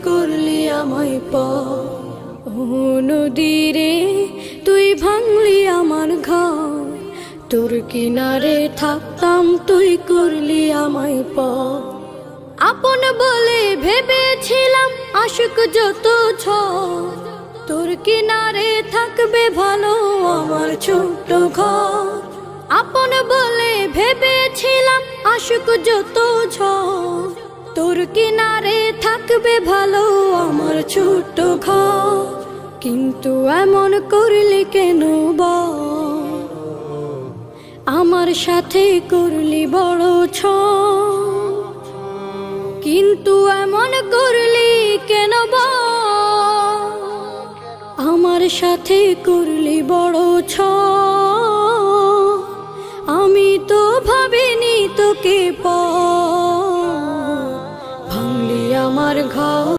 করলি আমায় নদীরে তুই ভাঙলি আমার ঘর, তোর কিনারে থাকতাম তুই করলি আমায় আপন বলে ভেবেছিলাম আশুক যত ঝড়, তোর কিনারে থাকবে ভালো আমার ছোট্ট ঘর। আপন বলে ভেবেছিলাম আশুক যত ঝড়, তোর কিনারে থাকবে ভালো আমার ছোট্ট ঘর। কিন্তু এমন করলি কেন বল, আমার সাথে করলি বড় কিন্তু এমন করলি কেন বল, আমার সাথে করলি বড় আমি তো ভাবিনি তোকে ভাঙলি আমার ঘর।